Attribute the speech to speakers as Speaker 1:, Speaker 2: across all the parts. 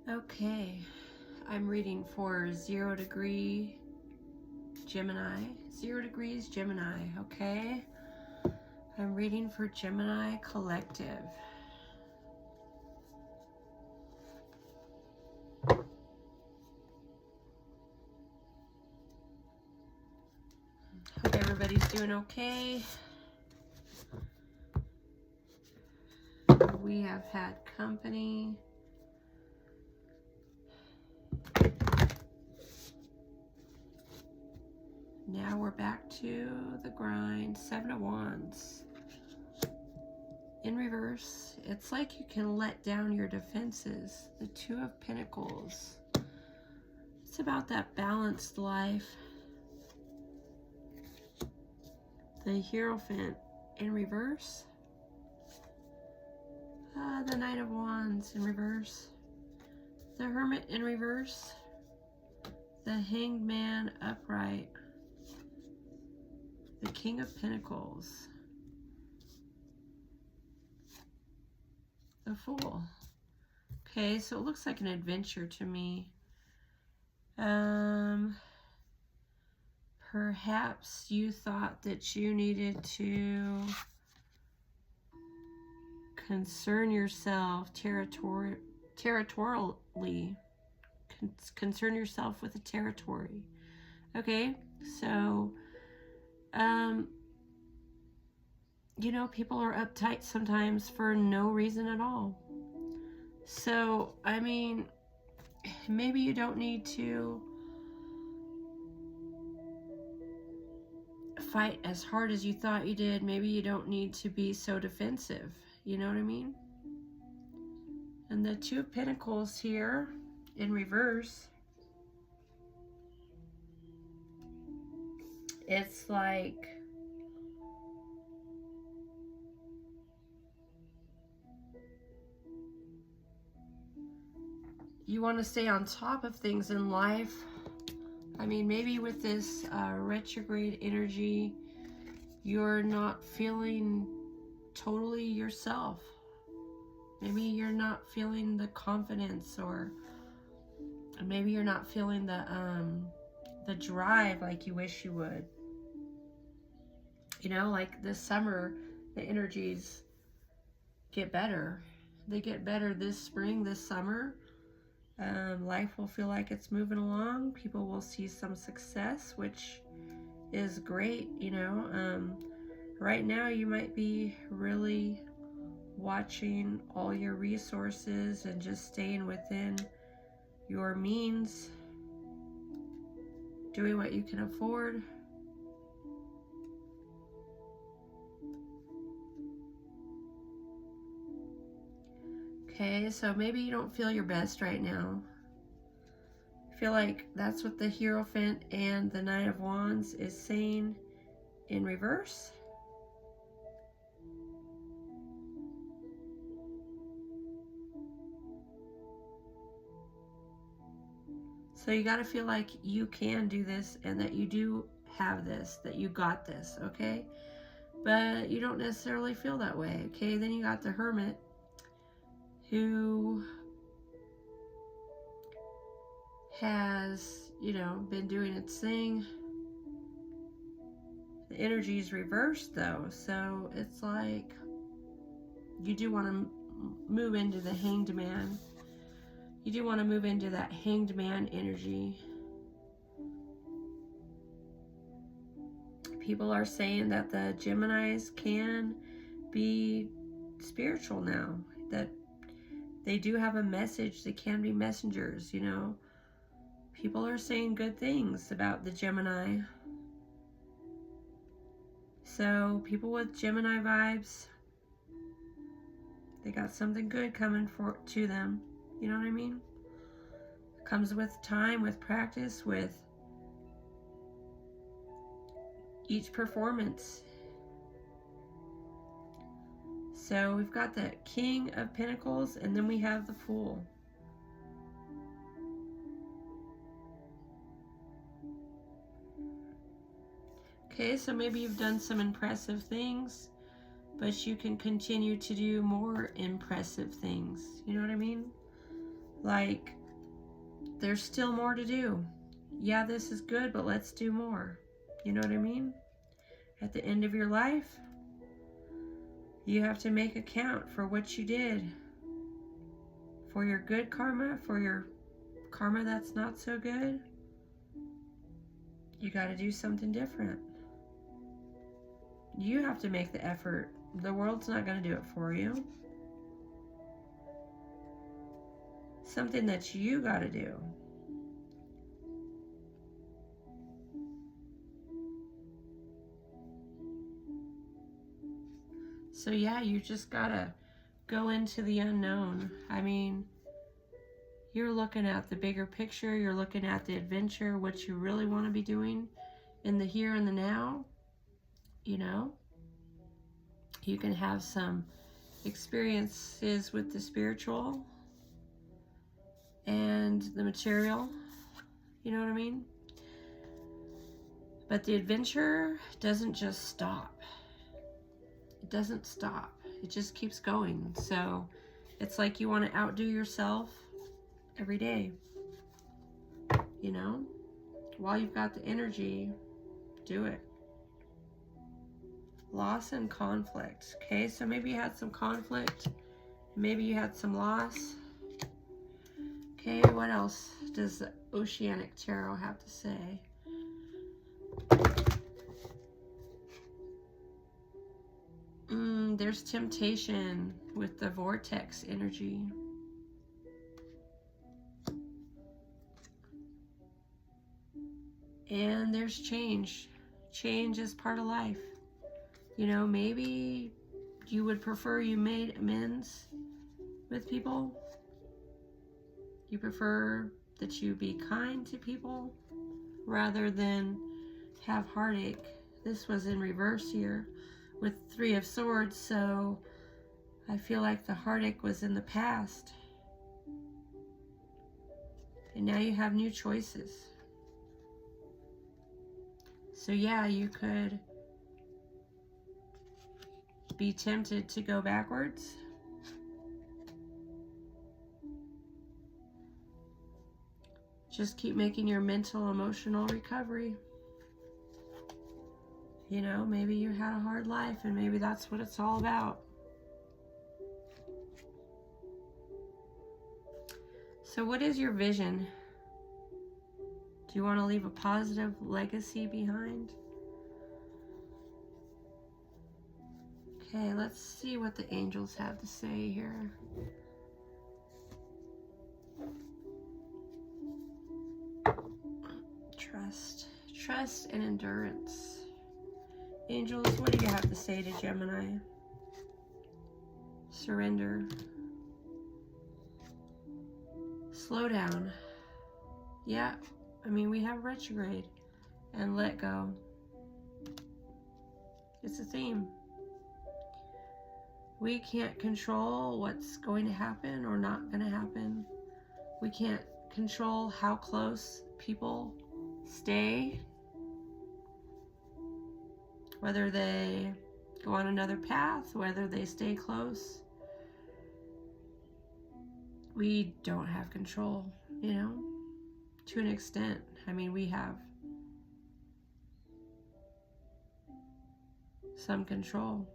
Speaker 1: Okay, I'm reading for 0 degree Gemini. 0 degrees Gemini, okay? I'm reading for Gemini Collective. Hope everybody's doing okay. We have had company. Now we're back to the grind. 7 of Wands. In reverse, it's like you can let down your defenses. The 2 of Pentacles. It's about that balanced life. The hierophant in reverse. The Knight of Wands in reverse. The Hermit in reverse. The Hanged Man upright. The King of Pentacles. The Fool. Okay, so it looks like an adventure to me. Perhaps you thought that you needed to concern yourself territorially. Concern yourself with a territory. Okay, so you know, people are uptight sometimes for no reason at all. So, I mean, maybe you don't need to fight as hard as you thought you did. Maybe you don't need to be so defensive. You know what I mean? And the 2 of Pentacles here in reverse. It's like you want to stay on top of things in life. I mean, maybe with this retrograde energy, you're not feeling totally yourself. Maybe you're not feeling the confidence, or maybe you're not feeling the drive like you wish you would. You know, like this summer, the energies get better. They get better this spring, this summer. Life will feel like it's moving along. People will see some success, which is great, you know. Right now you might be really watching all your resources and just staying within your means, doing what you can afford. Okay, so maybe you don't feel your best right now. I feel like that's what the Hierophant and the Knight of Wands is saying in reverse. So you got to feel like you can do this and that you do have this, that you got this, okay? But you don't necessarily feel that way, okay? Then you got the Hermit, who has, you know, been doing its thing. The energy is reversed though, so it's like you do want to move into the Hanged Man. You do want to move into that Hanged Man energy. People are saying that the Geminis can be spiritual now, that they do have a message. They can be messengers, you know. People are saying good things about the Gemini. So people with Gemini vibes, they got something good coming to them. You know what I mean? It comes with time, with practice, with each performance. So we've got the King of Pentacles, and then we have the Fool. Okay, so maybe you've done some impressive things, but you can continue to do more impressive things. You know what I mean? Like, there's still more to do. Yeah, this is good, but let's do more. You know what I mean? At the end of your life, you have to make account for what you did. For your good karma, for your karma that's not so good. You got to do something different. You have to make the effort. The world's not going to do it for you. Something that you got to do. So yeah, you just got to go into the unknown. I mean, you're looking at the bigger picture. You're looking at the adventure, what you really want to be doing in the here and the now. You know, you can have some experiences with the spiritual and the material, you know what I mean? But the adventure doesn't just stop. It doesn't stop. It just keeps going. So it's like you want to outdo yourself every day, you know? While you've got the energy, do it. Loss and conflict. Okay, so maybe you had some conflict. Maybe you had some loss. Okay, what else does the Oceanic Tarot have to say? There's temptation with the vortex energy. And there's change. Change is part of life. You know, maybe you would prefer you made amends with people. You prefer that you be kind to people rather than have heartache. This was in reverse here with 3 of Swords, so I feel like the heartache was in the past. And now you have new choices. So yeah, you could be tempted to go backwards. Just keep making your mental, emotional recovery. You know, maybe you had a hard life and maybe that's what it's all about. So what is your vision? Do you want to leave a positive legacy behind? Okay, let's see what the angels have to say here. Trust and endurance. Angels, what do you have to say to Gemini? Surrender. Slow down. Yeah, I mean, we have retrograde and let go. It's a theme. We can't control what's going to happen or not going to happen. We can't control how close people stay, whether they go on another path, whether they stay close. We don't have control, you know, to an extent. I mean, we have some control.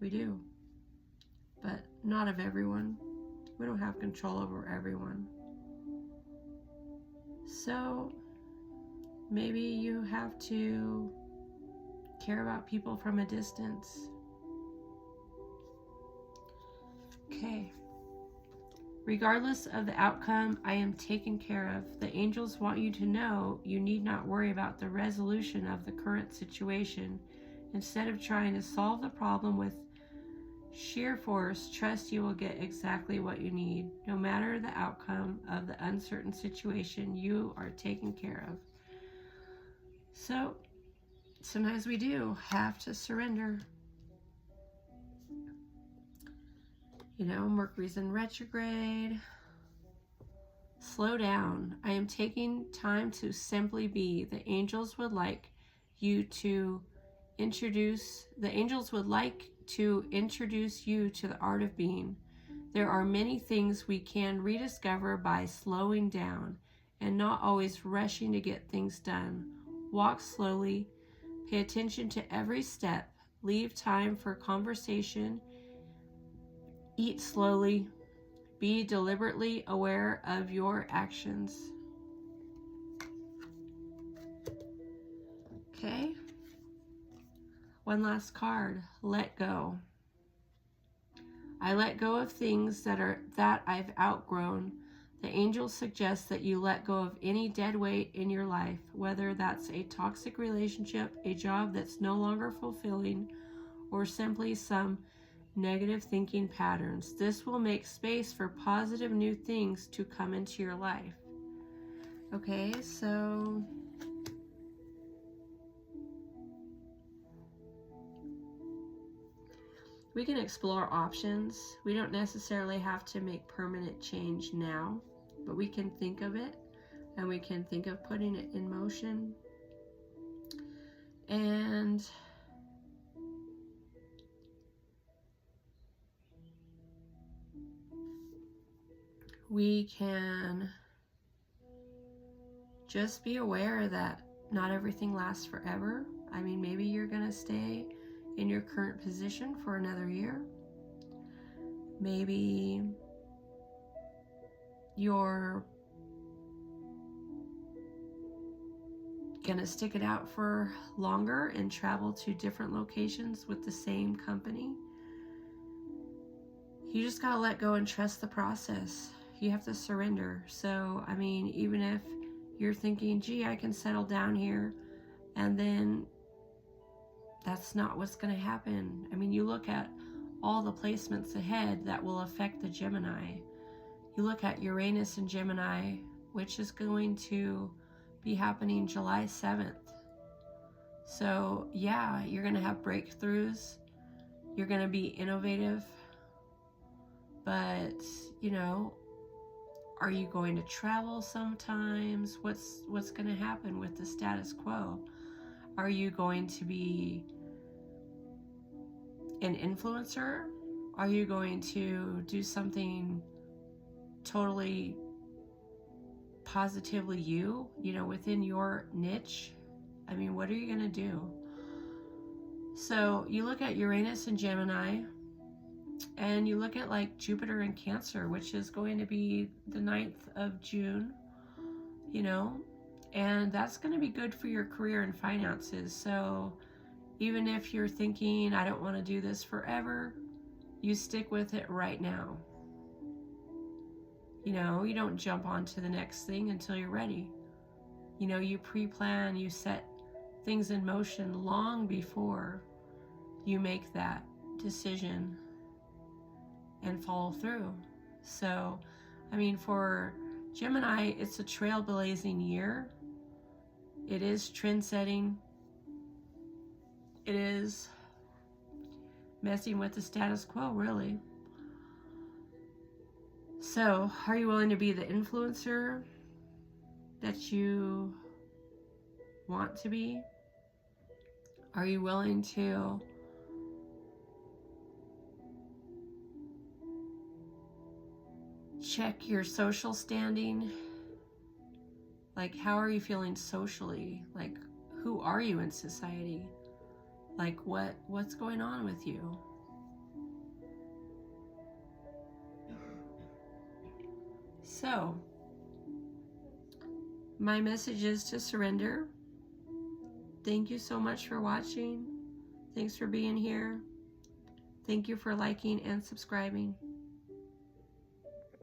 Speaker 1: We do. But not of everyone. We don't have control over everyone. So maybe you have to care about people from a distance. Okay. Regardless of the outcome, I am taken care of. The angels want you to know you need not worry about the resolution of the current situation. Instead of trying to solve the problem with sheer force, trust you will get exactly what you need. No matter the outcome of the uncertain situation, you are taken care of. So, sometimes we do have to surrender. You know, Mercury's in retrograde. Slow down. I am taking time to simply be. The angels would like to introduce you to the art of being. There are many things we can rediscover by slowing down and not always rushing to get things done. Walk slowly, pay attention to every step, leave time for conversation, eat slowly, be deliberately aware of your actions. Okay. One last card, let go. I let go of things that I've outgrown. The angels suggest that you let go of any dead weight in your life, whether that's a toxic relationship, a job that's no longer fulfilling, or simply some negative thinking patterns. This will make space for positive new things to come into your life. Okay, so we can explore options. We don't necessarily have to make permanent change now, but we can think of it, and we can think of putting it in motion. And we can just be aware that not everything lasts forever. I mean, maybe you're going to stay in your current position for another year. Maybe you're gonna stick it out for longer and travel to different locations with the same company. You just gotta let go and trust the process. You have to surrender. So, I mean, even if you're thinking, gee, I can settle down here, and then that's not what's gonna happen. I mean, you look at all the placements ahead that will affect the Gemini. You look at Uranus and Gemini, which is going to be happening July 7th. So yeah, you're going to have breakthroughs. You're going to be innovative. But, you know, are you going to travel sometimes? What's going to happen with the status quo? Are you going to be an influencer? Are you going to do something totally positively you know, within your niche? I mean, what are you going to do? So you look at Uranus and Gemini, and you look at like Jupiter in Cancer, which is going to be the 9th of June, you know, and that's going to be good for your career and finances. So even if you're thinking, I don't want to do this forever, you stick with it right now. You know, you don't jump onto the next thing until you're ready. You know, you pre-plan, you set things in motion long before you make that decision and follow through. So, I mean, for Gemini, it's a trailblazing year. It is trend-setting. It is messing with the status quo, really. So, are you willing to be the influencer that you want to be? Are you willing to check your social standing? Like, how are you feeling socially? Like, who are you in society? Like, what's going on with you? So, my message is to surrender. Thank you so much for watching. Thanks for being here. Thank you for liking and subscribing.